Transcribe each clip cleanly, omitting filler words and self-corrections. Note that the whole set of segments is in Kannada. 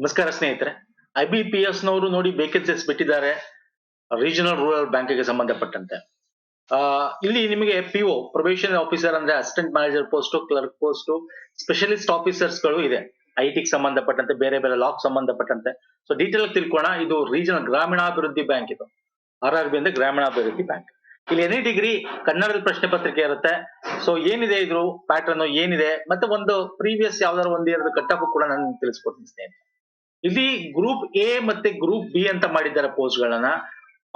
ನಮಸ್ಕಾರ ಸ್ನೇಹಿತರೆ. IBPS ನವರು ನೋಡಿ ವೇಕೆನ್ಸೀಸ್ ಬಿಟ್ಟಿದ್ದಾರೆ ರೀಜನಲ್ ರೂರಲ್ ಬ್ಯಾಂಕ್ಗೆ ಸಂಬಂಧಪಟ್ಟಂತೆ. ಇಲ್ಲಿ ನಿಮಗೆ PO ಪ್ರೊಬೇಷನ್ ಆಫೀಸರ್ ಅಂದ್ರೆ assistant manager post, clerk post, specialist officers ಗಳು ಇದೆ. IT ಸಂಬಂಧಪಟ್ಟಂತೆ ಬೇರೆ ಬೇರೆ ಲಾಕ್ ಸಂಬಂಧಪಟ್ಟಂತೆ. ಸೊ ಡೀಟೇಲ್ ತಿಳ್ಕೋಣ. ಇದು ರೀಜನಲ್ ಗ್ರಾಮೀಣಾಭಿವೃದ್ಧಿ ಬ್ಯಾಂಕ್, ಇದು RRB ಅಂದ್ರೆ ಗ್ರಾಮೀಣಾಭಿವೃದ್ಧಿ ಬ್ಯಾಂಕ್. ಇಲ್ಲಿ ಎನಿ ಡಿಗ್ರಿ ಕನ್ನಡದ ಪ್ರಶ್ನೆ ಪತ್ರಿಕೆ ಇರುತ್ತೆ. ಸೊ ಏನಿದೆ ಇದ್ರ ಪ್ಯಾಟರ್ನ್ ಏನಿದೆ, ಮತ್ತೆ ಒಂದು ಪ್ರೀವಿಯಸ್ ಯಾವ್ದಾದ್ರು ಒಂದ್ ಇಯರ್ ಕಟ್ ಆಫ್ ಕೂಡ ನಾನು ತಿಳಿಸ್ಕೊಡ್ತೀನಿ ಸ್ನೇಹಿತರೆ. ಇಲ್ಲಿ ಗ್ರೂಪ್ ಎ ಮತ್ತೆ ಗ್ರೂಪ್ ಬಿ ಅಂತ ಮಾಡಿದ್ದಾರೆ ಪೋಸ್ಟ್ ಗಳನ್ನ.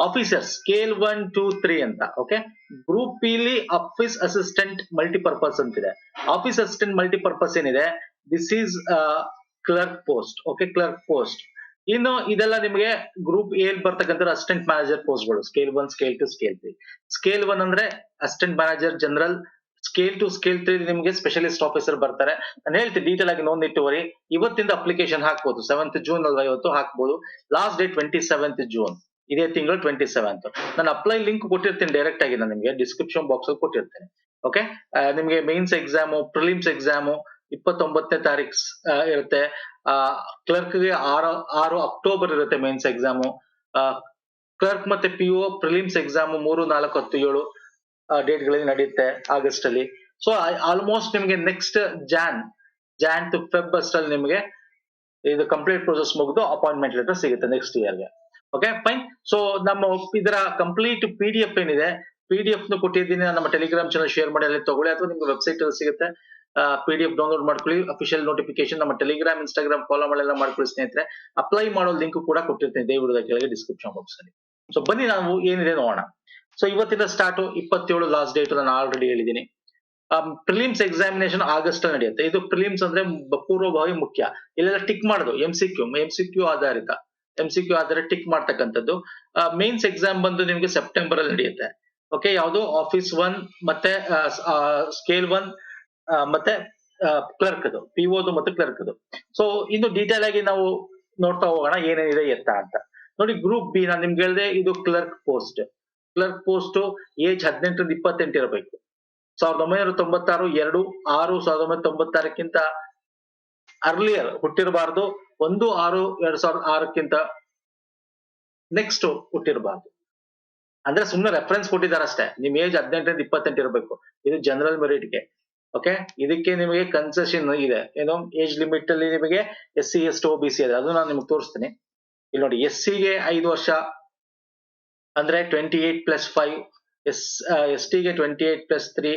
ಆಫೀಸರ್ ಸ್ಕೇಲ್ 1, 2, 3 ಅಂತ. ಓಕೆ, ಗ್ರೂಪ್ ಬಿ ಲಿ ಆಫೀಸ್ ಅಸಿಸ್ಟೆಂಟ್ ಮಲ್ಟಿಪರ್ಪಸ್ ಅಂತಿದೆ. ಆಫೀಸ್ ಅಸಿಸ್ಟೆಂಟ್ ಮಲ್ಟಿಪರ್ಪಸ್ ಏನಿದೆ, this is clerk post. Okay, clerk post. ಇನ್ನು ಇದೆಲ್ಲ ನಿಮಗೆ ಗ್ರೂಪ್ ಎ ಬರ್ತಕ್ಕಂಥ ಅಸಿಸ್ಟೆಂಟ್ ಮ್ಯಾನೇಜರ್ ಪೋಸ್ಟ್ ಗಳು, ಸ್ಕೇಲ್ 1, ಸ್ಕೇಲ್ 2, ಸ್ಕೇಲ್ 3. ಸ್ಕೇಲ್ 1 ಅಂದ್ರೆ assistant manager general, scale 2, scale 3 ನಿಮಗೆ ಸ್ಪೆಷಲಿಸ್ಟ್ ಆಫೀಸರ್ ಬರ್ತಾರೆ. ನಾನು ಹೇಳ್ತೀನಿ ಡೀಟೇಲ್ ಆಗಿ ನೋಂದಿಟ್ಟುವರಿ. ಇವತ್ತಿಂದ ಅಪ್ಲಿಕೇಶನ್ ಹಾಕ್ಬೋದು, 7th ಜೂನ್ ಅಲ್ವಾ ಇವತ್ತು, ಹಾಕ್ಬೋದು. ಲಾಸ್ಟ್ ಡೇಟ್ 27th ಜೂನ್, ಇದೇ ತಿಂಗಳು 27th. ನಾನು ಅಪ್ಲೈ ಲಿಂಕ್ ಕೊಟ್ಟಿರ್ತೀನಿ ಡೈರೆಕ್ಟ್ ಆಗಿ, ನಾನು ನಿಮಗೆ ಡಿಸ್ಕ್ರಿಪ್ಷನ್ ಬಾಕ್ಸ್ ಅಲ್ಲಿ ಕೊಟ್ಟಿರ್ತೇನೆ. ಓಕೆ, ನಿಮಗೆ ಮೇನ್ಸ್ ಎಕ್ಸಾಮು, ಪ್ರಿಲಿಮ್ಸ್ ಎಕ್ಸಾಮು 29ನೇ ತಾರೀಕು ಇರುತ್ತೆ. ಕ್ಲರ್ಕ್ ಗೆ 6 ಅಕ್ಟೋಬರ್ ಇರುತ್ತೆ ಮೇನ್ಸ್ ಎಕ್ಸಾಮು. ಕ್ಲರ್ಕ್ ಮತ್ತೆ PO ಪ್ರಿಲಿಮ್ಸ್ ಎಕ್ಸಾಮ್ 3, 4, 10, 7 ಡೇಟ್ ಗಳಲ್ಲಿ ನಡೆಯುತ್ತೆ ಆಗಸ್ಟ್ ಅಲ್ಲಿ. ಸೊ ಆಲ್ಮೋಸ್ಟ್ ನಿಮಗೆ ನೆಕ್ಸ್ಟ್ ಜಾನ್ ಟು ಫೆಬ್ ಅಷ್ಟಲ್ಲಿ ನಿಮಗೆ ಇದು ಕಂಪ್ಲೀಟ್ ಪ್ರೊಸೆಸ್ ಮುಗಿದು ಅಪಾಯಿಂಟ್ಮೆಂಟ್ ಲೆಟರ್ ಸಿಗುತ್ತೆ ನೆಕ್ಸ್ಟ್ ಇಯರ್ಗೆ. Okay fine. ಸೊ ನಮ್ಮ ಇದರ ಕಂಪ್ಲೀಟ್ PDF ಏನಿದೆ, PDF ನು ಕೊಟ್ಟಿದ್ದೀನಿ, ನಮ್ಮ ಟೆಲಿಗ್ರಾಮ್ ಚಾನಲ್ ಶೇರ್ ಮಾಡಿ ಅಲ್ಲಿ ತಗೊಳ್ಳಿ, ಅಥವಾ ನಿಮ್ಗೆ ವೆಬ್ಸೈಟ್ ಅಲ್ಲಿ ಸಿಗುತ್ತೆ. PDF ಡೌನ್ಲೋಡ್ ಮಾಡ್ಕೊಳ್ಳಿ. ಅಫಿಷಿಯಲ್ ನೋಟಿಫಿಕೇಶನ್ ನಮ್ಮ ಟೆಲಿಗ್ರಾಮ್, ಇನ್ಸ್ಟಾಗ್ರಾಮ್ ಫಾಲೋ ಮಾಡಲೆಲ್ಲ ಮಾಡ್ಕೊಳ್ಳಿ ಸ್ನೇಹಿತರೆ. ಅಪ್ಲೈ ಮಾಡೋ ಲಿಂಕ್ ಕೂಡ ಕೊಟ್ಟಿರ್ತೀನಿ ದಯವಿಟ್ಟು ಕೆಳಗೆ ಡಿಸ್ಕ್ರಿಪ್ಷನ್ ಬಾಕ್ಸ್ ಅಲ್ಲಿ. ಸೊ ಬನ್ನಿ ನಾವು ಏನಿದೆ ನೋಡೋಣ. ಸೊ ಇವತ್ತಿಂದ ಸ್ಟಾರ್ಟ್, 27 ಲಾಸ್ಟ್ ಡೇಟ್ ನಾನು ಆಲ್ರೆಡಿ ಹೇಳಿದ್ದೀನಿ. ಪ್ರಿಲಿಮ್ಸ್ ಎಕ್ಸಾಮಿನೇಷನ್ ಆಗಸ್ಟ್ ಅಲ್ಲಿ ನಡೆಯುತ್ತೆ. ಇದು ಪ್ರಿಲಿಮ್ಸ್ ಅಂದ್ರೆ ಪೂರ್ವಭಾವಿ ಮುಖ್ಯ. ಇಲ್ಲೆಲ್ಲ ಟಿಕ್ ಮಾಡೋದು MCQ ಆಧಾರಿತ, MCQ ಆಧಾರಿತ ಟಿಕ್ ಮಾಡ್ತಕ್ಕಂಥದ್ದು. ಮೇನ್ಸ್ ಎಕ್ಸಾಮ್ ಬಂದು ನಿಮ್ಗೆ ಸೆಪ್ಟೆಂಬರ್ ಅಲ್ಲಿ ನಡೆಯುತ್ತೆ. ಓಕೆ, ಯಾವುದು ಆಫೀಸ್ 1 ಮತ್ತೆ ಸ್ಕೇಲ್ 1 ಮತ್ತೆ ಕ್ಲರ್ಕ್ ಅದು, POದು ಮತ್ತೆ ಕ್ಲರ್ಕ್ ಅದು. ಸೊ ಇನ್ನು ಡೀಟೇಲ್ ಆಗಿ ನಾವು ನೋಡ್ತಾ ಹೋಗೋಣ ಏನೇನಿದೆ ಎತ್ತ ಅಂತ. ನೋಡಿ, ಗ್ರೂಪ್ ಬಿ ನಾನು ನಿಮ್ಗೆ ಹೇಳಿದೆ, ಇದು clerk post. Clerk post age 18 ರಿಂದ 28 ಇರಬೇಕು. 1996 1996ಕ್ಕಿಂತ ಅರ್ಲಿಯರ್ ಹುಟ್ಟಿರಬಾರ್ದು. 1/6/2006ಕ್ಕಿಂತ ನೆಕ್ಸ್ಟ್ ಹುಟ್ಟಿರಬಾರ್ದು. ಅಂದ್ರೆ ಸುಮ್ಮನೆ ರೆಫರೆನ್ಸ್ ಕೊಟ್ಟಿದ್ದಾರೆ ಅಷ್ಟೇ. ನಿಮ್ ಏಜ್ 18 ರಿಂದ 28 ಇರಬೇಕು. ಇದು ಜನರಲ್ ಮೆರಿಟ್ಗೆ. ಓಕೆ, ಇದಕ್ಕೆ ನಿಮಗೆ ಕನ್ಸೆಷನ್ ಇದೆ. ಏನು ಏಜ್ ಲಿಮಿಟ್ ಅಲ್ಲಿ ನಿಮಗೆ SC ST OBC ಇದೆ, ಅದು ನಾನು ನಿಮ್ಗೆ ತೋರಿಸ್ತೀನಿ. ಇಲ್ಲಿ ನೋಡಿ, SC ಗೆ 5 ವರ್ಷ ಅಂದ್ರೆ 28+5, ST ಗೆ 28+3,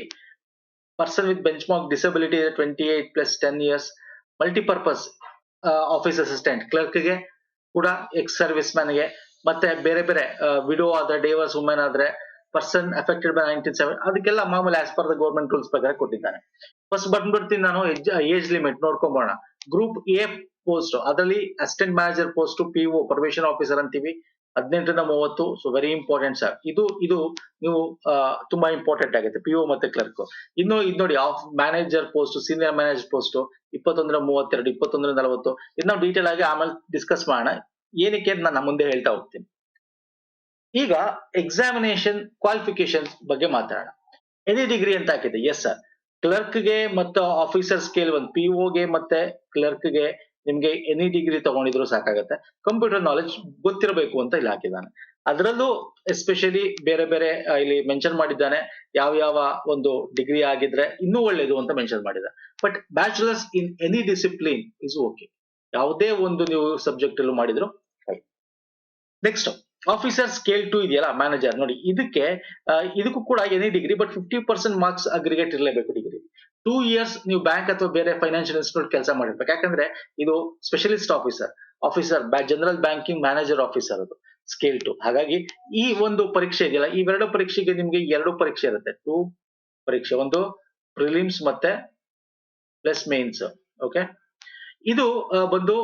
person with bench mark disability 28+10 years. Multipurpose office assistant clerk ಗೆ ಕೂಡ, ಎಕ್ಸ್ ಸರ್ವಿಸ್ ಮ್ಯಾನ್ ಗೆ, ಮತ್ತೆ ಬೇರೆ ಬೇರೆ ವಿಡೋ ಆದ್ರೆ, ಡೇವರ್ಸ್ ವುಮೆನ್ ಆದ್ರೆ, ಪರ್ಸನ್ ಅಫೆಕ್ಟೆಡ್ ಬೈ 1970, ಅದಕ್ಕೆಲ್ಲ ಮಾಮೂಲಿ as per the government rules ಪ್ರಕಾರ ಕೊಟ್ಟಿದ್ದಾನೆ. ಫಸ್ಟ್ ಬಂದ್ಬಿಡ್ತೀನಿ ನಾನು ಏಜ್ ಲಿಮಿಟ್ ನೋಡ್ಕೊಂಬೋಣ. ಗ್ರೂಪ್ ಎ ಪೋಸ್ಟ್, ಅದರಲ್ಲಿ assistant manager post, PO probation officer ಅಂತೀವಿ, 18 ರಿಂದ 30. ಸೊ ವೆರಿ ಇಂಪಾರ್ಟೆಂಟ್ ಸರ್, ಇದು ನೀವು ತುಂಬಾ ಇಂಪಾರ್ಟೆಂಟ್ ಆಗುತ್ತೆ, PO ಮತ್ತೆ ಕ್ಲರ್ಕ್. ಇನ್ನು ಇದು ನೋಡಿ, manager post, senior manager post 21 ರಿಂದ 32, 21 ರಿಂದ 40. ಇದು ನಾವು ಡೀಟೇಲ್ ಆಗಿ ಆಮೇಲೆ ಡಿಸ್ಕಸ್ ಮಾಡೋಣ, ಏನಕ್ಕೆ ಅಂತ ನಾನು ಮುಂದೆ ಹೇಳ್ತಾ ಹೋಗ್ತೀನಿ. ಈಗ ಎಕ್ಸಾಮಿನೇಷನ್ ಕ್ವಾಲಿಫಿಕೇಶನ್ ಬಗ್ಗೆ ಮಾತಾಡೋಣ. ಎನಿ ಡಿಗ್ರಿ ಅಂತ ಹಾಕಿದೆ. ಎಸ್ ಸರ್, ಕ್ಲರ್ಕ್ ಗೆ ಮತ್ತು ಆಫೀಸರ್ ಸ್ಕೇಲ್ 1 PO ಗೆ ಮತ್ತೆ ಕ್ಲರ್ಕ್ ಗೆ ನಿಮ್ಗೆ ಎನಿ ಡಿಗ್ರಿ ತಗೊಂಡಿದ್ರು ಸಾಕಾಗತ್ತೆ. ಕಂಪ್ಯೂಟರ್ ನಾಲೆಜ್ ಗೊತ್ತಿರಬೇಕು ಅಂತ ಇಲ್ಲಿ ಹಾಕಿದ್ದಾನೆ. ಅದರಲ್ಲೂ ಎಸ್ಪೆಷಲಿ ಬೇರೆ ಬೇರೆ ಇಲ್ಲಿ ಮೆನ್ಷನ್ ಮಾಡಿದ್ದಾನೆ, ಯಾವ ಒಂದು ಡಿಗ್ರಿ ಆಗಿದ್ರೆ ಇನ್ನೂ ಒಳ್ಳೇದು ಅಂತ ಮೆನ್ಷನ್ ಮಾಡಿದ್ದಾರೆ. But bachelors in any discipline is okay, ಯಾವುದೇ ಒಂದು ನೀವು ಸಬ್ಜೆಕ್ಟ್ ಅಲ್ಲೂ ಮಾಡಿದ್ರು. ನೆಕ್ಸ್ಟ್ ಆಫೀಸರ್ ಸ್ಕೇಲ್ 2 ಇದೆಯಲ್ಲ, ಮ್ಯಾನೇಜರ್ ನೋಡಿ, ಇದಕ್ಕೂ ಕೂಡ any degree, but 50% marks aggregate ಇರಲೇಬೇಕು ಡಿಗ್ರಿ. 2 years ನೀವು ಬ್ಯಾಂಕ್ ಅಥವಾ ಬೇರೆ ಫೈನಾನ್ಷಿಯಲ್ ಇನ್ಸ್ಟಿಟ್ಯೂಟ್ ಕೆಲಸ ಮಾಡಿರ್ಬೇಕು. ಯಾಕಂದ್ರೆ ಇದು specialist officer general banking manager officer, ಅದು ಸ್ಕೇಲ್ 2. ಹಾಗಾಗಿ ಈ ಒಂದು ಪರೀಕ್ಷೆ ಇದೆಯಲ್ಲ, ಇವೆರಡು ಪರೀಕ್ಷೆಗೆ ನಿಮ್ಗೆ 2 ಪರೀಕ್ಷೆ ಇರುತ್ತೆ. 2 ಪರೀಕ್ಷೆ, ಒಂದು ಪ್ರಿಲಿಮ್ಸ್ ಮತ್ತೆ ಪ್ಲಸ್ ಮೇನ್ಸ್. ಓಕೆ, ಇದು ಬಂದು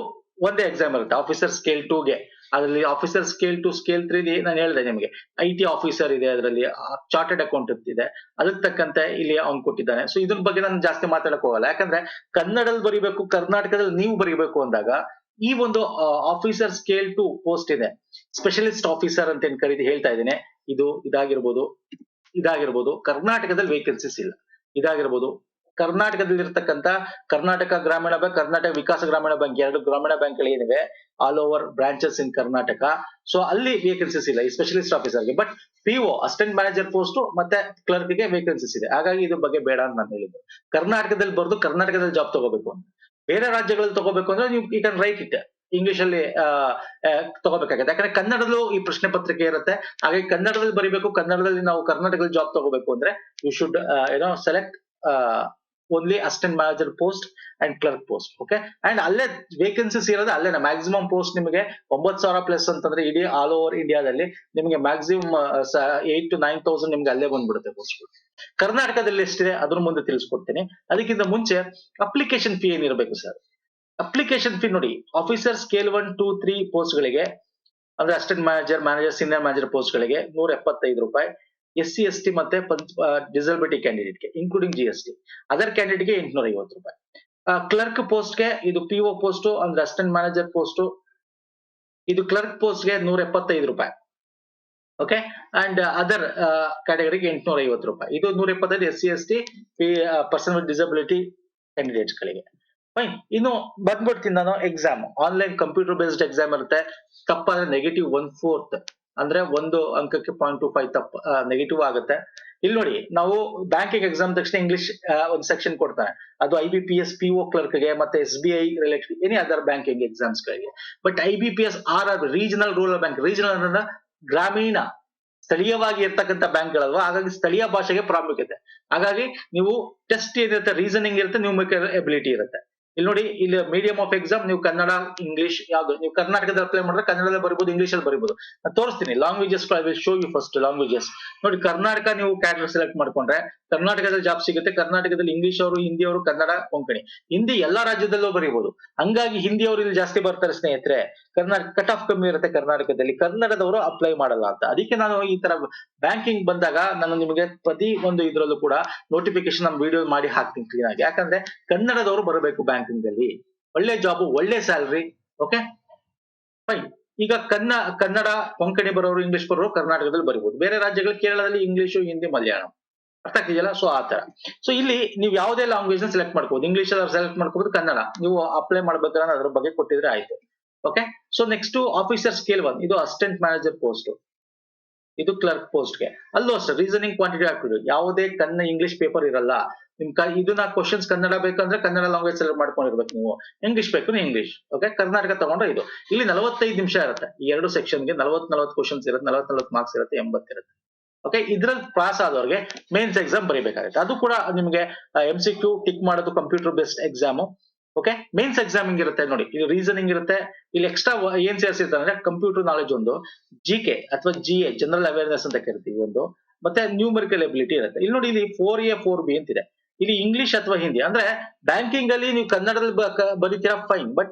ಒಂದೇ ಎಕ್ಸಾಮ್ ಇರುತ್ತೆ ಆಫೀಸರ್ ಸ್ಕೇಲ್ 2ಗೆ. ಅದರಲ್ಲಿ ಆಫೀಸರ್ ಸ್ಕೇಲ್ 2, ಸ್ಕೇಲ್ 3 ನಾನು ಹೇಳಿದೆ ನಿಮಗೆ, IT ಆಫೀಸರ್ ಇದೆ, ಅದರಲ್ಲಿ ಚಾರ್ಟೆಡ್ ಅಕೌಂಟೆಂಟ್ ಇದೆ, ಅದಕ್ಕೆ ತಕ್ಕಂತೆ ಇಲ್ಲಿ ಅವ್ನು ಕೊಟ್ಟಿದ್ದಾನೆ. ಸೊ ಇದ್ರ ಬಗ್ಗೆ ನಾನು ಜಾಸ್ತಿ ಮಾತಾಡಕ್ ಹೋಗಲ್ಲ, ಯಾಕಂದ್ರೆ ಕನ್ನಡದಲ್ಲಿ ಬರೀಬೇಕು, ಕರ್ನಾಟಕದಲ್ಲಿ ನೀವು ಬರೀಬೇಕು ಅಂದಾಗ ಈ ಒಂದು ಆಫೀಸರ್ ಸ್ಕೇಲ್ 2 ಪೋಸ್ಟ್ ಇದೆ, ಸ್ಪೆಷಲಿಸ್ಟ್ ಆಫೀಸರ್ ಅಂತ ಏನ್ ಹೇಳ್ತಾ ಇದ್ದೇನೆ, ಇದಾಗಿರ್ಬೋದು, ಕರ್ನಾಟಕದಲ್ಲಿ ವೇಕೆನ್ಸೀಸ್ ಇಲ್ಲ, ಇದಾಗಿರ್ಬೋದು, ಕರ್ನಾಟಕದಲ್ಲಿರ್ತಕ್ಕಂಥ ಕರ್ನಾಟಕ ಗ್ರಾಮೀಣ ಬ್ಯಾಂಕ್, ಕರ್ನಾಟಕ ವಿಕಾಸ ಗ್ರಾಮೀಣ ಬ್ಯಾಂಕ್, ಎರಡು ಗ್ರಾಮೀಣ ಬ್ಯಾಂಕ್ಗಳು ಏನಿವೆ all over branches in Karnataka. So ಅಲ್ಲಿ ವೇಕೆನ್ಸೀಸ್ ಇಲ್ಲ ಈ ಸ್ಪೆಷಲಿಸ್ಟ್ ಆಫೀಸರ್ಗೆ. But PO assistant manager post ಮತ್ತೆ ಕ್ಲರ್ಕ್ ಗೆ ವೇಕೆನ್ಸೀಸ್ ಇದೆ. ಹಾಗಾಗಿ ಇದ್ರ ಬಗ್ಗೆ ಬೇಡ ಅಂತ ನಾನು ಹೇಳಿದ್ದು. ಕರ್ನಾಟಕದಲ್ಲಿ ಬರ್ದು ಕರ್ನಾಟಕದಲ್ಲಿ ಜಾಬ್ ತಗೋಬೇಕು ಅಂತ. ಬೇರೆ ರಾಜ್ಯಗಳಲ್ಲಿ ತಗೋಬೇಕು ಅಂದ್ರೆ ನೀವು you can write it English ಅಲ್ಲಿ ತಗೋಬೇಕಾಗುತ್ತೆ. ಯಾಕಂದ್ರೆ ಕನ್ನಡದಲ್ಲೂ ಈ ಪ್ರಶ್ನೆ ಪತ್ರಿಕೆ ಇರುತ್ತೆ. ಹಾಗಾಗಿ ಕನ್ನಡದಲ್ಲಿ ಬರಿಬೇಕು. ಕನ್ನಡದಲ್ಲಿ ನಾವು ಕರ್ನಾಟಕದಲ್ಲಿ ಜಾಬ್ ತಗೋಬೇಕು ಅಂದ್ರೆ you should select only assistant manager post and clerk post. Okay, and ಅಲ್ಲೇ ವೇಕೆನ್ಸೀಸ್ ಇರೋದು ಅಲ್ಲೇನ. ಮ್ಯಾಕ್ಸಿಮಮ್ ಪೋಸ್ಟ್ ನಿಮಗೆ 9,000 ಪ್ಲಸ್ ಅಂತಂದ್ರೆ ಇಡೀ ಆಲ್ ಓವರ್ ಇಂಡಿಯಾದಲ್ಲಿ ನಿಮಗೆ ಮ್ಯಾಕ್ಸಿಮಮ್ 8,000 to 9,000 ನಿಮ್ಗೆ ಅಲ್ಲೇ ಬಂದ್ಬಿಡುತ್ತೆ ಪೋಸ್ಟ್ಗಳು. ಕರ್ನಾಟಕದಲ್ಲಿ ಎಷ್ಟಿದೆ ಅದ್ರ ಮುಂದೆ ತಿಳಿಸ್ಕೊಡ್ತೀನಿ. ಅದಕ್ಕಿಂತ ಮುಂಚೆ ಅಪ್ಲಿಕೇಶನ್ ಫೀ ಏನಿರಬೇಕು ಸರ್? ಅಪ್ಲಿಕೇಶನ್ ಫೀ ನೋಡಿ, ಆಫೀಸರ್ ಸ್ಕೇಲ್ 1, 2, 3 ಪೋಸ್ಟ್ ಗಳಿಗೆ ಅಂದ್ರೆ assistant manager, senior manager post ಗಳಿಗೆ 175 ರೂಪಾಯಿ. SC ST ಮತ್ತೆ ಡಿಸಬಿಲಿಟಿ ಕ್ಯಾಂಡಿಡೇಟ್ಗೆ ಇನ್ಕ್ಲೂಡಿಂಗ್ GST. ಅದರ್ ಕ್ಯಾಂಡಿಡೇಟ್ಗೆ 850 ರೂಪಾಯಿ. ಕ್ಲರ್ಕ್ ಪೋಸ್ಟ್ಗೆ ಇದು PO ಪೋಸ್ಟ್ ಅಂದ್ರೆ ಅಸಿಸ್ಟೆಂಟ್ ಮ್ಯಾನೇಜರ್ ಪೋಸ್ಟ್, ಇದು ಕ್ಲರ್ಕ್ ಪೋಸ್ಟ್ಗೆ 175 ರೂಪಾಯಿ. ಓಕೆ, ಅಂಡ್ ಅದರ್ ಕ್ಯಾಟಗರಿಗೆ 850 ರೂಪಾಯಿ. ಇದು 175 SC ST person with disability candidates ಗಳಿಗೆ. ಫೈನ್. ಇನ್ನು ಬಂದ್ಬಿಡ್ತೀನಿ ನಾನು exam. Online computer based exam ಇರುತ್ತೆ. ತಪ್ಪಾದ್ರೆ -1/4 ಅಂದ್ರೆ 1 ಅಂಕಕ್ಕೆ 0.25 ತಪ್ಪು ನೆಗೆಟಿವ್ ಆಗುತ್ತೆ. ಇಲ್ಲಿ ನೋಡಿ, ನಾವು ಬ್ಯಾಂಕಿಂಗ್ ಎಕ್ಸಾಮ್ ತಕ್ಷಣ ಇಂಗ್ಲಿಷ್ ಒಂದು ಸೆಕ್ಷನ್ ಕೊಡ್ತಾರೆ. ಅದು IBPS PO ಕ್ಲರ್ಕ್ ಗೆ ಮತ್ತೆ SBI related any other banking exams ಗಳಿಗೆ. But IBPS regional rural bank, regional ಅಂದ್ರೆ ಗ್ರಾಮೀಣ ಸ್ಥಳೀಯವಾಗಿ ಇರ್ತಕ್ಕಂಥ ಬ್ಯಾಂಕ್ಗಳಲ್ವಾ, ಹಾಗಾಗಿ ಸ್ಥಳೀಯ ಭಾಷೆಗೆ ಪ್ರಾಮುಖ್ಯತೆ. ಹಾಗಾಗಿ ನೀವು ಟೆಸ್ಟ್ ಏನಿರುತ್ತೆ, ರೀಸನಿಂಗ್ ಇರುತ್ತೆ, ನ್ಯೂಮೆರಿಕಲ್ ಎಬಿಲಿಟಿ ಇರುತ್ತೆ. ಇಲ್ಲಿ ನೋಡಿ, ಇಲ್ಲಿ ಮೀಡಿಯಂ ಆಫ್ ಎಕ್ಸಾಮ್ ನೀವು ಕನ್ನಡ, ಇಂಗ್ಲಿಷ್ ಯಾವ್ದು ನೀವು ಕರ್ನಾಟಕದಲ್ಲಿ ಅಪ್ಲೈ ಮಾಡಿದ್ರೆ ಕನ್ನಡದಲ್ಲಿ ಬರೀಬಹುದು, ಇಂಗ್ಲಿಷ್ ಅಲ್ಲಿ ಬರೀಬಹುದು. ನಾನು ತೋರಿಸ್ತೀನಿ languages. I will show you first languages. ನೋಡಿ, ಕರ್ನಾಟಕ ನೀವು ಕ್ಯಾಟಗರಿ ಸೆಲೆಕ್ಟ್ ಮಾಡ್ಕೊಂಡ್ರೆ ಕರ್ನಾಟಕದಲ್ಲಿ ಜಾಬ್ ಸಿಗುತ್ತೆ. ಕರ್ನಾಟಕದಲ್ಲಿ ಇಂಗ್ಲಿಷ್ ಅವರು, ಹಿಂದಿ ಅವರು, ಕನ್ನಡ, ಕೊಂಕಣಿ. ಹಿಂದಿ ಎಲ್ಲಾ ರಾಜ್ಯದಲ್ಲೂ ಬರೀಬಹುದು. ಹಂಗಾಗಿ ಹಿಂದಿ ಅವರು ಇಲ್ಲಿ ಜಾಸ್ತಿ ಬರ್ತಾರೆ ಸ್ನೇಹಿತರೆ. ಕರ್ನಾಟಕ ಕಟ್ ಆಫ್ ಕಮ್ಮಿ ಇರುತ್ತೆ ಕರ್ನಾಟಕದಲ್ಲಿ, ಕನ್ನಡದವರು ಅಪ್ಲೈ ಮಾಡಲ್ಲ ಅಂತ. ಅದಕ್ಕೆ ನಾನು ಈ ತರ ಬ್ಯಾಂಕಿಂಗ್ ಬಂದಾಗ ನಾನು ನಿಮಗೆ ಪ್ರತಿ ಒಂದು ಇದ್ರಲ್ಲೂ ಕೂಡ ನೋಟಿಫಿಕೇಶನ್ ನಾನು ವಿಡಿಯೋ ಮಾಡಿ ಹಾಕ್ತೀನಿ ಕ್ಲೀನ್ ಆಗಿ. ಯಾಕಂದ್ರೆ ಕನ್ನಡದವರು ಬರಬೇಕು ಬ್ಯಾಂಕಿಂಗ್ ಅಲ್ಲಿ. ಒಳ್ಳೆ ಜಾಬ್, ಒಳ್ಳೆ ಸ್ಯಾಲರಿ. Okay, fine. ಈಗ ಕನ್ನಡ ಕೊಂಕಣಿ ಬರೋರು, ಇಂಗ್ಲಿಷ್ ಬರೋರು ಕರ್ನಾಟಕದಲ್ಲಿ ಬರೀಬಹುದು. ಬೇರೆ ರಾಜ್ಯಗಳು ಕೇರಳದಲ್ಲಿ ಇಂಗ್ಲಿಷು, ಹಿಂದಿ, ಮಲಯಾಳಂ. ಅರ್ಥ ಆಗ್ತಿದೆಯಲ್ಲ? ಸೊ ಆ ತರ. ಸೊ ಇಲ್ಲಿ ನೀವು ಯಾವುದೇ ಲ್ಯಾಂಗ್ವೇಜ್ ನ ಸೆಲೆಕ್ಟ್ ಮಾಡ್ಕೋಬಹುದು. ಇಂಗ್ಲಿಷ್ ಅಲ್ಲಿ ಸೆಲೆಕ್ಟ್ ಮಾಡ್ಕೋಬಹುದು, ಕನ್ನಡ ನೀವು ಅಪ್ಲೈ ಮಾಡ್ಬೇಕಾದ್ರೆ ಅದ್ರ ಬಗ್ಗೆ ಕೊಟ್ಟಿದ್ರೆ ಆಯ್ತು. Okay, so next officer scale 1 ಇದು ಅಸಿಸ್ಟೆಂಟ್ ಮ್ಯಾನೇಜರ್ ಪೋಸ್ಟ್, ಇದು ಕ್ಲರ್ಕ್ ಪೋಸ್ಟ್ ಗೆ. ಅಲ್ಲೂ ಅಷ್ಟೇ ರೀಸನಿಂಗ್, ಕ್ವಾಂಟಿಟಿ ಆಪ್ಟಿಟ್ಯೂಡ್, ಯಾವುದೇ ಇಂಗ್ಲಿಷ್ ಪೇಪರ್ ಇರಲ್ಲ. ಇದನ್ನ ಕ್ವಶನ್ಸ್ ಕನ್ನಡ ಬೇಕಂದ್ರೆ ಕನ್ನಡ ಲ್ಯಾಂಗ್ವೇಜ್ ಸೆಲೆಕ್ಟ್ ಮಾಡ್ಕೊಂಡಿರ್ಬೇಕು ನೀವು. ಇಂಗ್ಲಿಷ್ ಬೇಕು ಇಂಗ್ಲಿಷ್. ಓಕೆ, ಕರ್ನಾಟಕ ತಗೊಂಡ್ರೆ ಇದು. ಇಲ್ಲಿ 45 ನಿಮಿಷ ಇರುತ್ತೆ. ಈ 2 ಸೆಕ್ಷನ್ಗೆ 40 ಕ್ವಶನ್ಸ್ ಇರುತ್ತೆ, 40 ಮಾರ್ಕ್ಸ್ ಇರುತ್ತೆ, 80 ಇರುತ್ತೆ. ಓಕೆ, ಇದ್ರಲ್ಲಿ ಪಾಸ್ ಆದವ್ರಿಗೆ ಮೇನ್ಸ್ ಎಕ್ಸಾಮ್ ಬರೀಬೇಕಾಗುತ್ತೆ. ಅದು ಕೂಡ ನಿಮಗೆ MCQ ಟಿಕ್ ಮಾಡೋದು computer based exam. Okay, mains ಎಕ್ಸಾಮಿಂಗ್ ಇರುತ್ತೆ ನೋಡಿ. ಇಲ್ಲಿ ರೀಸನಿಂಗ್ ಇರುತ್ತೆ. ಇಲ್ಲಿ ಎಕ್ಸ್ಟ್ರಾ ಏನ್ ಸೇರಿಸಿರ್ತಾರೆ ಅಂದ್ರೆ ಕಂಪ್ಯೂಟರ್ ನಾಲೆಜ್ ಒಂದು, GK ಅಥವಾ GA ಜನರಲ್ ಅವೇರ್ನೆಸ್ ಅಂತ ಕರಿತೀವಿ ಒಂದು, ಮತ್ತೆ ನ್ಯೂಮರಿಕಲ್ ಎಬಿಲಿಟಿ ಇರುತ್ತೆ. ಇಲ್ಲಿ ನೋಡಿ, ಇಲ್ಲಿ 4A 4B ಅಂತಿದೆ. ಇಲ್ಲಿ ಇಂಗ್ಲಿಷ್ ಅಥವಾ ಹಿಂದಿ ಅಂದ್ರೆ ಬ್ಯಾಂಕಿಂಗ್ ಅಲ್ಲಿ ನೀವು ಕನ್ನಡದಲ್ಲಿ ಬರೀತೀರಾ, ಫೈನ್. ಬಟ್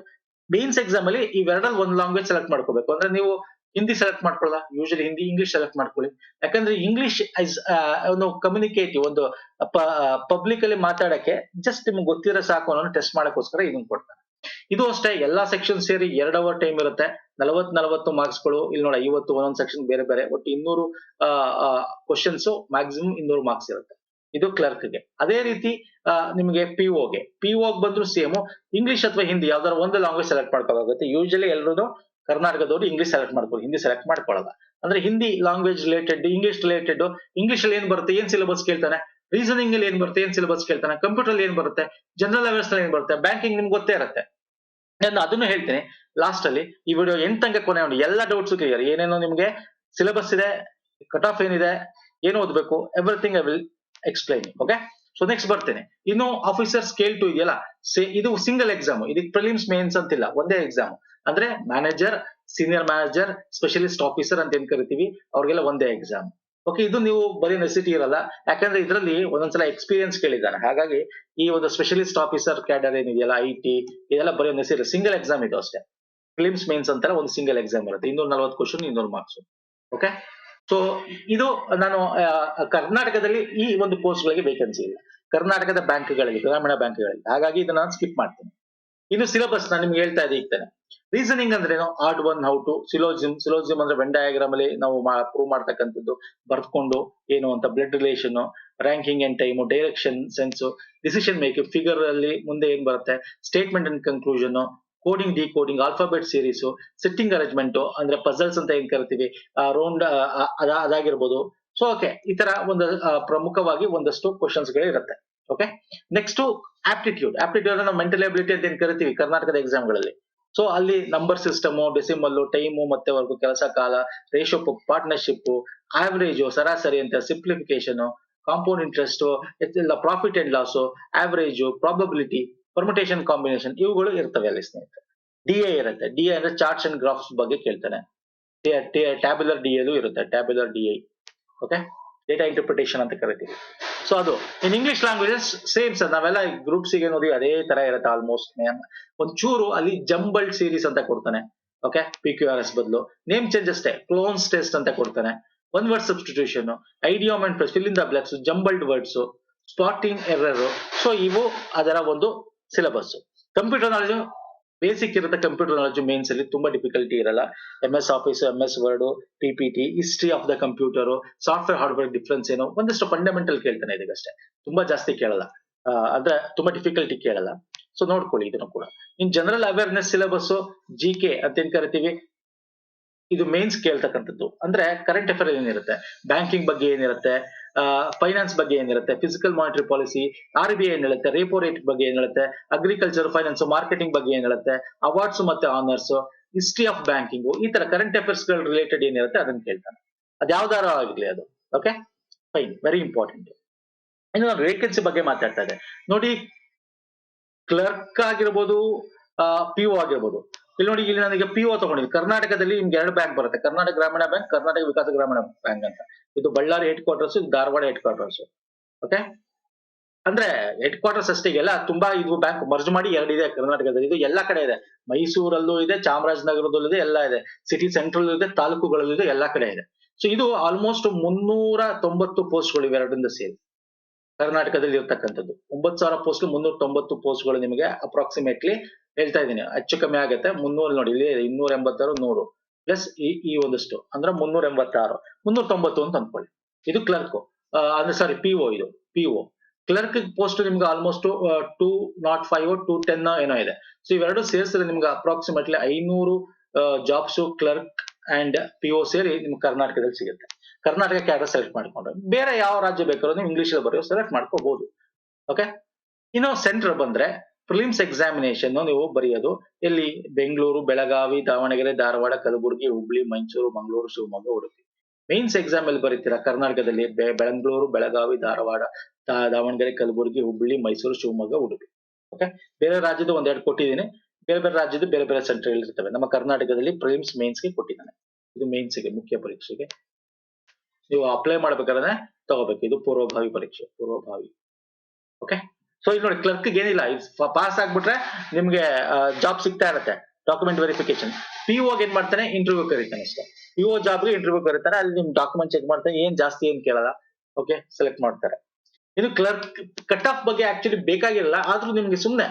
ಮೇನ್ಸ್ ಎಕ್ಸಾಮ್ ಅಲ್ಲಿ ಇವೆರಡಲ್ಲಿ ಒಂದು ಲ್ಯಾಂಗ್ವೇಜ್ ಸೆಲೆಕ್ಟ್ ಮಾಡ್ಕೋಬೇಕು. ಅಂದ್ರೆ ನೀವು ಹಿಂದಿ ಸೆಲೆಕ್ಟ್ ಮಾಡ್ಕೊಳ್ಳ, ಯೂಶಲಿ ಹಿಂದಿ, ಇಂಗ್ಲಿಷ್ ಸೆಲೆಕ್ಟ್ ಮಾಡ್ಕೊಳ್ಳಿ. ಯಾಕಂದ್ರೆ ಇಂಗ್ಲಿಷ್ ಒಂದು ಕಮ್ಯುನಿಕೇಟಿವ್, ಒಂದು ಪಬ್ಲಿಕ್ ಅಲ್ಲಿ ಮಾತಾಡಕ್ಕೆ ಜಸ್ಟ್ ನಿಮ್ಗೆ ಗೊತ್ತಿರೋ ಸಾಕು ಅನ್ನೋ ಟೆಸ್ಟ್ ಮಾಡಕ್ಕೋಸ್ಕರ ಇದನ್ನ ಕೊಡ್ತಾರೆ. ಇದು ಅಷ್ಟೇ, ಎಲ್ಲಾ ಸೆಕ್ಷನ್ ಸೇರಿ 2 ಅವರ್ ಟೈಮ್ ಇರುತ್ತೆ. 40 ಮಾರ್ಕ್ಸ್ಗಳು. ಇಲ್ಲಿ ನೋಡಿ 50 ಒಂದೊಂದು ಸೆಕ್ಷನ್ ಬೇರೆ ಬೇರೆ. ಒಟ್ಟು 200 ಕ್ವಶನ್ಸ್, ಮ್ಯಾಕ್ಸಿಮಮ್ 200 ಮಾರ್ಕ್ಸ್ ಇರುತ್ತೆ. ಇದು ಕ್ಲರ್ಕ್ ಗೆ. ಅದೇ ರೀತಿ ನಿಮಗೆ PO ಗೆ ಬಂದ್ರು ಸೇಮ್ ಇಂಗ್ಲಿಷ್ ಅಥವಾ ಹಿಂದಿ ಯಾವ್ದಾದ್ರು ಒಂದು ಲ್ಯಾಂಗ್ವೇಜ್ ಸೆಲೆಕ್ಟ್ ಮಾಡ್ಕೋಬೇಕಾಗುತ್ತೆ. ಯೂಶಲಿ ಎಲ್ಲರೂ ಕರ್ನಾಟಕದವರು ಇಂಗ್ಲಿಷ್ ಸೆಲೆಕ್ಟ್ ಮಾಡ್ಕೊಳ್ಳಿ, ಹಿಂದಿ ಸೆಲೆಕ್ಟ್ ಮಾಡ್ಕೊಳ್ಳಲ್ಲ. ಅಂದ್ರೆ Hindi language related, English related. English ಅಲ್ಲಿ ಏನ್ ಬರುತ್ತೆ, ಏನ್ ಸಿಲೆಬಸ್ ಕೇಳ್ತಾನೆ, ರೀಸನಿಂಗ್ ಅಲ್ಲಿ ಏನ್ ಬರುತ್ತೆ, ಏನ್ ಸಿಲೆಬಸ್ ಕೇಳ್ತಾನೆ, ಕಂಪ್ಯೂಟರ್ ಅಲ್ಲಿ ಏನ್ ಬರುತ್ತೆ, ಜನರಲ್ ಅವೇರ್ನೆಸ್ ಅಲ್ಲಿ ಏನ್ ಬರುತ್ತೆ, ಬ್ಯಾಂಕಿಂಗ್ ನಿಮ್ಗೆ ಗೊತ್ತೇ ಇರುತ್ತೆ. ನಾನು ಅದನ್ನು ಹೇಳ್ತೀನಿ ಲಾಸ್ಟ್ ಅಲ್ಲಿ. ಈ ವಿಡಿಯೋ ತನಕ ಕೊನೆ ನೋಡಿ, ಎಲ್ಲ ಡೌಟ್ಸ್ ಕ್ಲಿಯರ್. ಏನೇನೋ ನಿಮ್ಗೆ ಸಿಲೆಬಸ್ ಇದೆ, ಕಟ್ ಆಫ್ ಏನಿದೆ, ಏನು ಓದ್ಬೇಕು, everything I will explain. Okay, so next ಬರ್ತೇನೆ. ಇನ್ನು ಆಫೀಸರ್ ಸ್ಕೇಲ್ 2 ಇದೆಯಲ್ಲ, ಇದು ಸಿಂಗಲ್ ಎಕ್ಸಾಮ್. ಇದಕ್ಕೆ ಪ್ರಿಲಿಮ್ಸ್ ಮೇನ್ಸ್ ಅಂತಿಲ್ಲ, ಒಂದೇ ಎಕ್ಸಾಮ್. ಅಂದ್ರೆ manager, senior manager, specialist officer ಅಂತ ಏನ್ ಕರಿತೀವಿ, ಅವ್ರಿಗೆಲ್ಲ ಒಂದೇ ಎಕ್ಸಾಮ್. ಓಕೆ, ಇದು ನೀವು ಬರೀ ನೆಸಿಟಿ ಇರಲ್ಲ. ಯಾಕಂದ್ರೆ ಇದರಲ್ಲಿ ಒಂದೊಂದ್ಸಲ ಎಕ್ಸ್ಪೀರಿಯನ್ಸ್ ಕೇಳಿದ್ದಾನೆ. ಹಾಗಾಗಿ ಈ ಒಂದು ಸ್ಪೆಷಲಿಸ್ಟ್ ಆಫೀಸರ್ ಕ್ಯಾಡರ್ ಏನಿದೆಯಲ್ಲ, IT ಇದೆಲ್ಲ ಬರೀ ನೆಸಿಟಿ, ಸಿಂಗಲ್ ಎಕ್ಸಾಮ್ ಇದು ಅಷ್ಟೇ. ಪ್ರಿಲಿಮ್ಸ್ ಮೇನ್ಸ್ ಅಂತಾರೆ, ಒಂದು ಸಿಂಗಲ್ ಎಕ್ಸಾಮ್ ಇರುತ್ತೆ. 240 ಕ್ವಶನ್, 200 ಮಾರ್ಕ್ಸ್. ಓಕೆ, ಸೊ ಇದು ನಾನು ಕರ್ನಾಟಕದಲ್ಲಿ ಈ ಒಂದು ಪೋಸ್ಟ್ ಗಳಿಗೆ ವೇಕೆನ್ಸಿ ಇಲ್ಲ, ಕರ್ನಾಟಕದ ಬ್ಯಾಂಕ್ಗಳಲ್ಲಿ, ಗ್ರಾಮೀಣ ಬ್ಯಾಂಕ್ಗಳಲ್ಲಿ. ಹಾಗಾಗಿ ಇದನ್ನ ನಾನು ಸ್ಕಿಪ್ ಮಾಡ್ತೀನಿ. ಇನ್ನು ಸಿಲೆಬಸ್ ನಾನು ನಿಮ್ಗೆ ಹೇಳ್ತಾ ಇದ್ದೇನೆ. ರೀಸನಿಂಗ್ ಅಂದ್ರೆ ಆರ್ಟ್ 1 ಹೌ ಟು, ಸಿಲೋಜಿಮ್ ಅಂದ್ರೆ ವೆನ್ ಡಯಾಗ್ರಾಮ್ ಅಲ್ಲಿ ನಾವು ಪ್ರೂವ್ ಮಾಡ್ತಕ್ಕಂಥದ್ದು, ಬರ್ತ್ಕೊಂಡು ಏನು ಅಂತ, blood relation, ranking and time, direction sense, decision making, figure ಅಲ್ಲಿ ಮುಂದೆ ಏನ್ ಬರುತ್ತೆ, statement and conclusion, coding decoding, alphabet series, setting arrangement ಅಂದ್ರೆ ಪಜಲ್ಸ್ ಅಂತ ಏನ್ ಕರಿತೀವಿ, ರೌಂಡ್ ಅದಾಗಿರ್ಬೋದು. ಸೊ ಓಕೆ, ಈ ತರ ಒಂದು ಪ್ರಮುಖವಾಗಿ ಒಂದಷ್ಟು ಕ್ವಶನ್ಸ್ ಗಳು ಇರುತ್ತೆ. Okay, next aptitude. ಆಪ್ಟಿಟ್ಯೂಡ್ ನಾವು ಮೆಂಟಲ್ ಎಬಿಲಿಟಿ ಅಂತ ಏನ್ ಕರಿತೀವಿ ಕರ್ನಾಟಕದ ಎಕ್ಸಾಮ್ ಗಳಲ್ಲಿ. ಸೊ ಅಲ್ಲಿ ನಂಬರ್ ಸಿಸ್ಟಮ್, ಡೆಸಿಮಲ್, ಟೈಮು, ಮತ್ತೆ ವರ್ಗು, ಕೆಲಸ ಕಾಲ, ರೇಷಿಯೋ, ಪಾರ್ಟ್ನರ್ಶಿಪ್, ಆವರೇಜ್, ಸರಾಸರಿ ಅಂತ, simplification, compound interest, profit and loss, average, probability, permutation combination, ಇವುಗಳು ಇರ್ತವೆ ಅಲ್ಲಿ ಸ್ನೇಹಿತರೆ. ಡಿಎ ಇರುತ್ತೆ. ಡಿಎ ಅಂದ್ರೆ ಚಾರ್ಟ್ಸ್ ಅಂಡ್ ಗ್ರಾಫ್ಸ್ ಬಗ್ಗೆ ಕೇಳ್ತಾನೆ. ಟ್ಯಾಬ್ಯುಲರ್ ಡಿಎ ಇರುತ್ತೆ, tabular DA. Okay, data interpretation ಅಂತ ಕರಿತೀವಿ. ಸೊ ಅದು in English languages same sir, ನಾವೆಲ್ಲ ಗ್ರೂಪ್ಸ್ ಗೆ ನೋಡಿ ಅದೇ ತರ ಇರುತ್ತೆ ಆಲ್ಮೋಸ್ಟ್. ಒಂಚೂರು ಅಲ್ಲಿ ಜಂಬಲ್ಡ್ ಸೀರೀಸ್ ಅಂತ ಕೊಡ್ತಾನೆ. ಓಕೆ, PQRS ಬದಲು ನೇಮ್ ಚೇಂಜ್ ಅಷ್ಟೇ, ಕ್ಲೋನ್ಸ್ ಟೆಸ್ಟ್ ಅಂತ ಕೊಡ್ತಾನೆ. One word substitution, idiom and fill in the blanks, jumbled words, spotting error. So ಇವು ಅದರ ಒಂದು ಸಿಲೆಬಸ್. ಕಂಪ್ಯೂಟರ್ ನಾಲೆಜ್ ಬೇಸಿಕ್ ಇರುತ್ತೆ. ಕಂಪ್ಯೂಟರ್ ನಾಲೆಜ್ ಮೇನ್ಸ್ ಅಲ್ಲಿ ತುಂಬಾ ಡಿಫಿಕಲ್ಟಿ ಇರಲ್ಲ. MS office, MS word, PPT, history of the computer, software hardware difference ಏನು, ಒಂದಷ್ಟು ಫಂಡಮೆಂಟಲ್ ಕೇಳ್ತಾನೆ ಇದಕ್ಕಷ್ಟೇ, ತುಂಬಾ ಜಾಸ್ತಿ ಕೇಳಲ್ಲ. ಅಂದ್ರೆ ತುಂಬಾ ಡಿಫಿಕಲ್ಟಿ ಕೇಳಲ್ಲ. ಸೊ ನೋಡ್ಕೊಳ್ಳಿ ಇದನ್ನು ಕೂಡ. In general awareness syllabus, GK ಅಂತ ಏನ್ ಕರಿತೀವಿ, ಇದು ಮೇನ್ಸ್ ಕೇಳ್ತಕ್ಕಂಥದ್ದು. ಅಂದ್ರೆ ಕರೆಂಟ್ ಅಫೇರ್ ಏನಿರುತ್ತೆ, ಬ್ಯಾಂಕಿಂಗ್ ಬಗ್ಗೆ ಏನಿರುತ್ತೆ, ಫೈನಾನ್ಸ್ ಬಗ್ಗೆ ಏನಿರುತ್ತೆ, ಫಿಸಿಕಲ್ ಮಾನಿಟರಿ ಪಾಲಿಸಿ, RBI ಏನ್ ಹೇಳುತ್ತೆ, ರೇಪೋ ರೇಟ್ ಬಗ್ಗೆ ಏನ್ ಹೇಳುತ್ತೆ, ಅಗ್ರಿಕಲ್ಚರ್, ಫೈನಾನ್ಸ್, ಮಾರ್ಕೆಟಿಂಗ್ ಬಗ್ಗೆ ಏನ್ ಹೇಳುತ್ತೆ, ಅವಾರ್ಡ್ಸ್ ಮತ್ತೆ ಆನರ್ಸ್, ಹಿಸ್ಟ್ರಿ ಆಫ್ ಬ್ಯಾಂಕಿಂಗ್, ಈ ತರ ಕರೆಂಟ್ ಅಫೇರ್ಸ್ ಗಳು ರಿಲೇಟೆಡ್ ಏನಿರುತ್ತೆ ಅದನ್ನ ಕೇಳ್ತಾನೆ. ಅದು ಯಾವ್ದಾರ ಆಗಿರ್ಲಿ ಅದು. Okay fine, very important. ಇನ್ನು ನಾನು ವೇಕೆನ್ಸಿ ಬಗ್ಗೆ ಮಾತಾಡ್ತಾ ಇದ್ದೆ ನೋಡಿ. ಕ್ಲರ್ಕ್ ಆಗಿರ್ಬೋದು, PO ಆಗಿರ್ಬೋದು. ಇಲ್ಲಿ ನೋಡಿ, ಇಲ್ಲಿ ನನಗೆ PO ತಗೊಂಡಿದ್ದೀನಿ. ಕರ್ನಾಟಕದಲ್ಲಿ ನಿಮ್ಗೆ 2 ಬ್ಯಾಂಕ್ ಬರುತ್ತೆ, ಕರ್ನಾಟಕ ಗ್ರಾಮೀಣ ಬ್ಯಾಂಕ್, ಕರ್ನಾಟಕ ವಿಕಾಸ ಗ್ರಾಮೀಣ ಬ್ಯಾಂಕ್ ಅಂತ. ಇದು ಬಳ್ಳಾರಿ ಹೆಡ್ ಕ್ವಾರ್ಟರ್ಸ್, ಇದು ಧಾರವಾಡ ಹೆಡ್ ಕ್ವಾರ್ಟರ್ಸ್. ಓಕೆ, ಅಂದ್ರೆ ಹೆಡ್ ಕ್ವಾರ್ಟರ್ಸ್ ಅಷ್ಟೇ, ಎಲ್ಲ ತುಂಬಾ ಇದು ಬ್ಯಾಂಕ್ ಮರ್ಜ್ ಮಾಡಿ 2 ಇದೆ ಕರ್ನಾಟಕದಲ್ಲಿ. ಇದು ಎಲ್ಲಾ ಕಡೆ ಇದೆ, ಮೈಸೂರಲ್ಲೂ ಇದೆ, ಚಾಮರಾಜನಗರದಲ್ಲೂ ಇದೆ, ಎಲ್ಲ ಇದೆ, ಸಿಟಿ ಸೆಂಟ್ರಲ್ ಇದೆ, ತಾಲೂಕುಗಳಲ್ಲೂ ಇದೆ, ಎಲ್ಲಾ ಕಡೆ ಇದೆ. ಸೊ ಇದು ಆಲ್ಮೋಸ್ಟ್ 390 ಪೋಸ್ಟ್ಗಳು ಇವೆರಡರಿಂದ ಸೇರಿ ಕರ್ನಾಟಕದಲ್ಲಿ ಇರ್ತಕ್ಕಂಥದ್ದು. 9,000 ಪೋಸ್ಟ್, 390 ಪೋಸ್ಟ್ಗಳು ನಿಮಗೆ ಅಪ್ರಾಕ್ಸಿಮೇಟ್ಲಿ ಹೇಳ್ತಾ ಇದ್ದೀನಿ. ಹೆಚ್ಚು ಕಮ್ಮಿ ಆಗುತ್ತೆ. 300 ನೋಡಿ, ಇಲ್ಲಿ 286, 100 ಪ್ಲಸ್ ಈ ಒಂದಷ್ಟು ಅಂದ್ರೆ 386, 390 ಅಂತ ಅನ್ಕೊಳ್ಳಿ. ಇದು ಕ್ಲರ್ಕ್ ಅಂದ್ರೆ ಸಾರಿ PO. ಇದು PO ಕ್ಲರ್ಕ್ ಪೋಸ್ಟ್ ನಿಮ್ಗೆ ಆಲ್ಮೋಸ್ಟ್ 205, 210 ಏನೋ ಇದೆ. ಸೊ ಇವೆರಡು ಸೇರಿಸಿದ್ರೆ ನಿಮ್ಗೆ approximately 500 jobs clerk and PO ಸೇರಿ ನಿಮ್ಗೆ ಕರ್ನಾಟಕದಲ್ಲಿ ಸಿಗುತ್ತೆ. ಕರ್ನಾಟಕ ಕ್ಯಾಡರ್ ಸೆಲೆಕ್ಟ್ ಮಾಡ್ಕೊಂಡ್ರೆ ಬೇರೆ ಯಾವ ರಾಜ್ಯ ಬೇಕಾದ್ರೂ ನೀವು ಇಂಗ್ಲಿಷ್ ಬರೆಯೋ ಸೆಲೆಕ್ಟ್ ಮಾಡ್ಕೋಬಹುದು. ಓಕೆ, ಇನ್ನು ಸೆಂಟರ್ ಬಂದ್ರೆ ಪ್ರಿಲಿಮ್ಸ್ ಎಕ್ಸಾಮಿನೇಷನ್ ನೀವು ಬರೆಯೋದು ಎಲ್ಲಿ, ಬೆಂಗಳೂರು, ಬೆಳಗಾವಿ, ದಾವಣಗೆರೆ, ಧಾರವಾಡ, ಕಲಬುರಗಿ, ಹುಬ್ಳಿ, ಮೈಸೂರು, ಮಂಗಳೂರು, ಶಿವಮೊಗ್ಗ, ಉಡುಪಿ. ಮೇನ್ಸ್ ಎಕ್ಸಾಮ್ ಅಲ್ಲಿ ಬರೀತೀರಾ ಕರ್ನಾಟಕದಲ್ಲಿ ಬೆಂಗಳೂರು, ಬೆಳಗಾವಿ, ಧಾರವಾಡ, ದಾವಣಗೆರೆ, ಕಲಬುರಗಿ, ಹುಬ್ಳಿ, ಮೈಸೂರು, ಶಿವಮೊಗ್ಗ, ಉಡುಪಿ. ಓಕೆ, ಬೇರೆ ರಾಜ್ಯದ 1-2 ಕೊಟ್ಟಿದ್ದೀನಿ. ಬೇರೆ ಬೇರೆ ರಾಜ್ಯದ ಬೇರೆ ಬೇರೆ ಸೆಂಟರ್ ಇರ್ತವೆ. ನಮ್ಮ ಕರ್ನಾಟಕದಲ್ಲಿ ಪ್ರಿಲಿಮ್ಸ್ ಮೇನ್ಸ್ಗೆ ಕೊಟ್ಟಿದ್ದಾನೆ. ಇದು ಮೇನ್ಸ್ಗೆ, ಮುಖ್ಯ ಪರೀಕ್ಷೆಗೆ ನೀವು ಅಪ್ಲೈ ಮಾಡ್ಬೇಕಾದ್ರೆ ತಗೋಬೇಕು. ಇದು ಪೂರ್ವಭಾವಿ ಪರೀಕ್ಷೆ, ಪೂರ್ವಭಾವಿ. ಓಕೆ, ಸೊ ಇಲ್ಲಿ ನೋಡಿ, ಕ್ಲರ್ಕ್ ಏನಿಲ್ಲ, ಪಾಸ್ ಆಗ್ಬಿಟ್ರೆ ನಿಮ್ಗೆ ಜಾಬ್ ಸಿಗ್ತಾ ಇರುತ್ತೆ. Document verification. PO ಏನ್ ಮಾಡ್ತಾನೆ, ಇಂಟರ್ವ್ಯೂ ಕರೀತಾನೆ ಅಷ್ಟೇ. PO ಜಾಬ್ಗೆ ಇಂಟರ್ವ್ಯೂ ಕರೀತಾರೆ, ಅಲ್ಲಿ ನಿಮ್ ಡಾಕ್ಯುಮೆಂಟ್ ಚೆಕ್ ಮಾಡ್ತಾನೆ, ಏನ್ ಜಾಸ್ತಿ ಏನ್ ಕೇಳಲ್ಲ. ಓಕೆ, ಸೆಲೆಕ್ಟ್ ಮಾಡ್ತಾರೆ. ಇದು ಕ್ಲರ್ಕ್ ಕಟ್ ಆಫ್ ಬಗ್ಗೆ ಆಕ್ಚುಲಿ ಬೇಕಾಗಿರಲ್ಲ, ಆದ್ರೂ ನಿಮ್ಗೆ ಸುಮ್ನೆ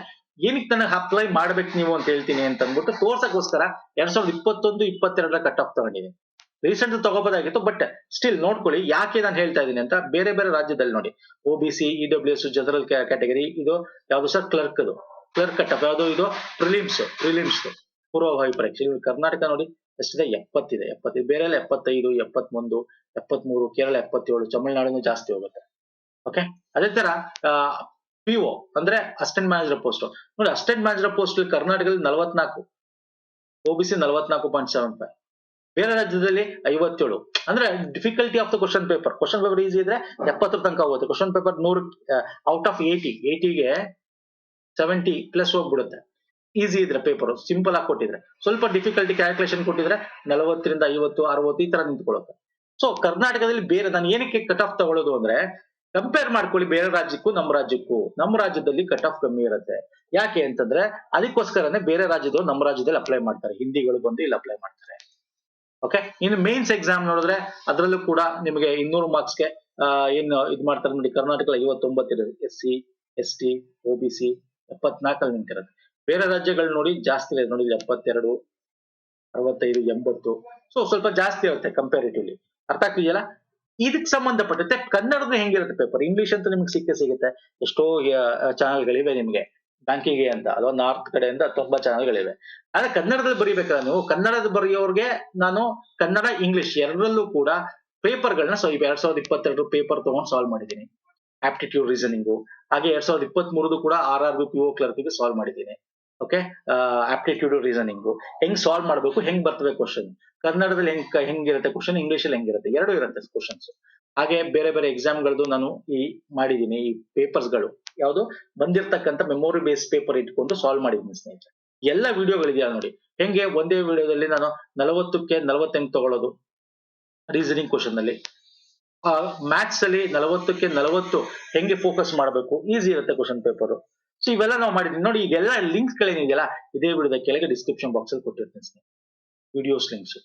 ಏನಕ್ಕೆ ನನಗೆ ಅಪ್ಲೈ ಮಾಡ್ಬೇಕು ನೀವು ಅಂತ ಹೇಳ್ತೀನಿ ಅಂತ ಅಂದ್ಬಿಟ್ಟು ತೋರ್ಸಕ್ಕೋಸ್ಕರ 2021, 22 ಕಟ್ ಆಫ್ ತಗೊಂಡಿದ್ದೀನಿ. ರೀಸೆಂಟ್ ತಗೋಬೋದಾಗಿತ್ತು, ಬಟ್ ಸ್ಟಿಲ್ ನೋಡ್ಕೊಳ್ಳಿ ಯಾಕೆ ನಾನು ಹೇಳ್ತಾ ಇದ್ದೀನಿ ಅಂತ. ಬೇರೆ ಬೇರೆ ರಾಜ್ಯದಲ್ಲಿ ನೋಡಿ, OBC, EWS, ಜನರಲ್ ಕ್ಯಾಟಗರಿ, ಇದು ಯಾವ್ದು sir, clerk. Clerk cut off ಯಾವ್ದು, ಇದು ಪ್ರಿಲಿಮ್ಸ್ ಪೂರ್ವಭಾವಿ ಪರೀಕ್ಷೆ. ಕರ್ನಾಟಕ ನೋಡಿ ಎಷ್ಟಿದೆ, 70 ಇದೆ. 70 ಬೇರೆ ಎಲ್ಲ 75, 71, 73, ಕೇರಳ 77, ತಮಿಳುನಾಡು ಜಾಸ್ತಿ ಹೋಗುತ್ತೆ. ಓಕೆ, ಅದೇ ತರ PO ಅಂದ್ರೆ ಅಸಿಸ್ಟೆಂಟ್ ಮ್ಯಾನೇಜರ್ ಪೋಸ್ಟ್ ನೋಡಿ. ಅಸಿಸ್ಟೆಂಟ್ ಮ್ಯಾನೇಜರ್ ಪೋಸ್ಟ್ ಕರ್ನಾಟಕದಲ್ಲಿ 44, OBC 44.75, ಬೇರೆ ರಾಜ್ಯದಲ್ಲಿ 57. ಅಂದ್ರೆ difficulty of the question paper easy ಇದ್ರೆ 70 ತನಕ ಹೋಗುತ್ತೆ. ಕ್ವಶನ್ ಪೇಪರ್ 100 ಔಟ್ ಆಫ್ 80ಗೆ 70 ಪ್ಲಸ್ ಹೋಗ್ಬಿಡುತ್ತೆ. ಈಸಿ ಇದ್ರೆ ಪೇಪರ್ ಸಿಂಪಲ್ ಆಗಿ ಕೊಟ್ಟಿದ್ರೆ, ಸ್ವಲ್ಪ ಡಿಫಿಕಲ್ಟಿ ಕ್ಯಾಲ್ಕುಲೇಷನ್ ಕೊಟ್ಟಿದ್ರೆ 40ರಿಂದ 50, 60 ಈ ತರ ನಿಂತ್ಕೊಳ್ಳುತ್ತೆ. ಸೊ ಕರ್ನಾಟಕದಲ್ಲಿ ಬೇರೆ, ನಾನು ಏನಕ್ಕೆ ಕಟ್ ಆಫ್ ತಗೊಳ್ಳೋದು ಅಂದ್ರೆ, ಕಂಪೇರ್ ಮಾಡ್ಕೊಳ್ಳಿ ಬೇರೆ ರಾಜ್ಯಕ್ಕೂ ನಮ್ಮ ರಾಜ್ಯಕ್ಕೂ. ನಮ್ಮ ರಾಜ್ಯದಲ್ಲಿ ಕಟ್ ಆಫ್ ಕಮ್ಮಿ ಇರುತ್ತೆ. ಯಾಕೆ ಅಂತಂದ್ರೆ ಅದಕ್ಕೋಸ್ಕರನೇ ಬೇರೆ ರಾಜ್ಯದವರು ನಮ್ಮ ರಾಜ್ಯದಲ್ಲಿ ಅಪ್ಲೈ ಮಾಡ್ತಾರೆ, ಹಿಂದಿಗಳು ಬಂದು ಇಲ್ಲಿ ಅಪ್ಲೈ ಮಾಡ್ತಾರೆ. ಓಕೆ, ಇನ್ನು ಮೇನ್ಸ್ ಎಕ್ಸಾಮ್ ನೋಡಿದ್ರೆ ಅದರಲ್ಲೂ ಕೂಡ ನಿಮಗೆ 200 ಮಾರ್ಕ್ಸ್ಗೆ ಏನು ಇದು ಮಾಡ್ತಾರೆ ನೋಡಿ. ಕರ್ನಾಟಕ 59 ಇರುತ್ತೆ, SC, ST, OBC 74 ನಿಂತಿರುತ್ತೆ. ಬೇರೆ ರಾಜ್ಯಗಳು ನೋಡಿ ಜಾಸ್ತಿ ಇದೆ ನೋಡಿ, 72, 65, 80. ಸೊ ಸ್ವಲ್ಪ ಜಾಸ್ತಿ ಇರುತ್ತೆ ಕಂಪ್ಯಾರಿಟಿವ್ಲಿ. ಅರ್ಥ ಆಗ್ತಿದೆಯಲ್ಲ? ಇದಕ್ಕೆ ಸಂಬಂಧಪಟ್ಟಂತೆ ಕನ್ನಡದ ಹೆಂಗಿರುತ್ತೆ ಪೇಪರ್. ಇಂಗ್ಲಿಷ್ ಅಂತ ನಿಮ್ಗೆ ಸಿಗುತ್ತೆ, ಎಷ್ಟೋ ಚಾನಲ್ಗಳಿವೆ ನಿಮ್ಗೆ ಬ್ಯಾಂಕಿಗೆ ಅಂತ, ಅಥವಾ ನಾರ್ತ್ ಕಡೆಯಿಂದ ತುಂಬಾ ಚಾನಲ್ಗಳಿವೆ. ಆದ್ರೆ ಕನ್ನಡದಲ್ಲಿ ಬರೀಬೇಕಾದ್ರೆ ನೀವು ಕನ್ನಡದ ಬರೆಯೋರ್ಗೆ ನಾನು ಕನ್ನಡ ಇಂಗ್ಲಿಷ್ ಎರಡರಲ್ಲೂ ಕೂಡ ಪೇಪರ್ಗಳನ್ನ 2022 ಪೇಪರ್ ತಗೊಂಡು ಸಾಲ್ವ್ ಮಾಡಿದ್ದೀನಿ. ಆಪ್ಟಿಟ್ಯೂಡ್ ರೀಸನಿಂಗು, ಹಾಗೆ 2023 ಕೂಡ RRB PO ಕ್ಲರ್ಕ್ಗೆ ಸಾಲ್ವ್ ಮಾಡಿದ್ದೀನಿ. ಓಕೆ, ಆಪ್ಟಿಟ್ಯೂಡ್ ರೀಸನಿಂಗು ಹೆಂಗ್ ಸಾಲ್ವ್ ಮಾಡ್ಬೇಕು, ಹೆಂಗ್ ಬರ್ತವೆ ಕ್ವಶನ್, ಕನ್ನಡದಲ್ಲಿ ಹೆಂಗಿರುತ್ತೆ ಕ್ವಶನ್, ಇಂಗ್ಲಿಷ್ ಅಲ್ಲಿ ಹೆಂಗಿರುತ್ತೆ, ಎರಡು ಇರುತ್ತೆ ಕ್ವಶನ್ಸ್. ಹಾಗೆ ಬೇರೆ ಬೇರೆ ಎಕ್ಸಾಮ್ಗಳದ್ದು ನಾನು ಮಾಡಿದ್ದೀನಿ. ಈ ಪೇಪರ್ಸ್ ಗಳು ಯಾವುದು ಬಂದಿರ್ತಕ್ಕಂಥ ಮೆಮೊರಿ ಬೇಸ್ ಪೇಪರ್ ಇಟ್ಕೊಂಡು ಸಾಲ್ವ್ ಮಾಡಿದ್ದೀನಿ ಸ್ನೇಹಿತರೆ. ಎಲ್ಲ ವಿಡಿಯೋಗಳಿದೆಯಲ್ಲ ನೋಡಿ, ಹೆಂಗೆ ಒಂದೇ ವಿಡಿಯೋದಲ್ಲಿ ನಾನು 40ಕ್ಕೆ 48 ತಗೊಳ್ಳೋದು ರೀಸನಿಂಗ್ ಕ್ವಶನ್ ಅಲ್ಲಿ, ಮ್ಯಾಥ್ಸ್ ಅಲ್ಲಿ 40ಕ್ಕೆ 40 ಹೆಂಗೆ ಫೋಕಸ್ ಮಾಡಬೇಕು, ಈಸಿ ಇರುತ್ತೆ ಕ್ವಶನ್ ಪೇಪರ್. ಸೊ ಇವೆಲ್ಲ ನಾವು ಮಾಡಿದ್ವಿ ನೋಡಿ. ಈಗೆಲ್ಲ ಲಿಂಕ್ಸ್ ಗಳೇನಿದೆಯಲ್ಲ ಇದೇ ವಿಡಿಯೋದ ಕೆಳಗೆ ಡಿಸ್ಕ್ರಿಪ್ಷನ್ ಬಾಕ್ಸ್ ಅಲ್ಲಿ ಕೊಟ್ಟಿರ್ತೀನಿ ವಿಡಿಯೋಸ್ ಲಿಂಕ್ಸ್,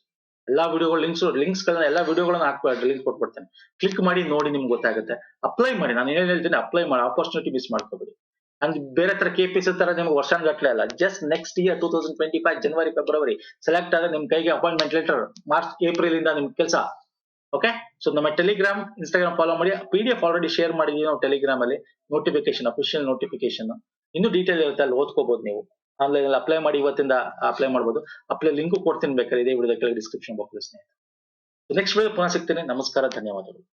ಎಲ್ಲಾ ವಿಡಿಯೋಗಳ ಲಿಂಕ್ಸ್ ಗಳನ್ನ ಎಲ್ಲಾ ವಿಡಿಯೋಗಳನ್ನ ಹಾಕ್ಬಿಟ್ಟು ಲಿಂಕ್ ಕೊಟ್ಬಿಡ್ತೇನೆ. ಕ್ಲಿಕ್ ಮಾಡಿ ನೋಡಿ, ನಿಮ್ಗೆ ಗೊತ್ತಾಗುತ್ತೆ. ಅಪ್ಲೈ ಮಾಡಿ, ನಾನು ಏನ್ ಹೇಳ್ತೀನಿ ಅಪ್ಲೈ ಮಾಡಿ, ಆಪರ್ಚುನಿಟಿ ಮಿಸ್ ಮಾಡ್ಕೋಬೇಡಿ. ಅಂದ್ ಬೇರೆ ತರ KPSC ತರ ನಿಮ್ಗೆ ವರ್ಷಗಟ್ಟಲೆ ಅಲ್ಲ, just next year 2025 January February select ಆದ್ರೆ ನಿಮ್ ಕೈಗೆ ಅಪಾಯಿಂಟ್ಮೆಂಟ್ ಲೆಟರ್, ಮಾರ್ಚ್ ಏಪ್ರಿಲ್ ಇಂದ ನಿಮ್ ಕೆಲಸ. ಓಕೆ, ಸೊ ನಮ್ಮ ಟೆಲಿಗ್ರಾಮ್ ಇನ್ಸ್ಟಾಗ್ರಾಮ್ ಫಾಲೋ ಮಾಡಿ. PDF ಆಲ್ರೆಡಿ ಶೇರ್ ಮಾಡಿದೀವಿ ನಾವು ಟೆಲಿಗ್ರಾಮ್ ಅಲ್ಲಿ, ನೋಟಿಫಿಕೇಶನ್, ಅಫಿಷಿಯಲ್ ನೋಟಿಫಿಕೇಶನ್ ಇನ್ನೂ ಡೀಟೇಲ್ ಇರುತ್ತೆ, ಅಲ್ಲಿ ಓದ್ಕೋಬಹುದು ನೀವು. ಆನ್ಲೈನ್ ಅಲ್ಲಿ ಅಪ್ಲೈ ಮಾಡಿ, ಇವತ್ತಿಂದ ಅಪ್ಲೈ ಮಾಡಬಹುದು. ಅಪ್ಲೈ ಲಿಂಕ್ ಕೊಡ್ತೀನಿ ಬೇಕಾದ್ರೆ ಇದೇ ವಿಡಿಯೋದ ಕೆಳಗೆ ಡಿಸ್ಕ್ರಿಪ್ಷನ್ ಬಾಕ್ಸ್. ನೆಕ್ಸ್ಟ್ ವಿಡಿಯೋ ಪುನಃ ಸಿಗ್ತೀನಿ. ನಮಸ್ಕಾರ, ಧನ್ಯವಾದಗಳು.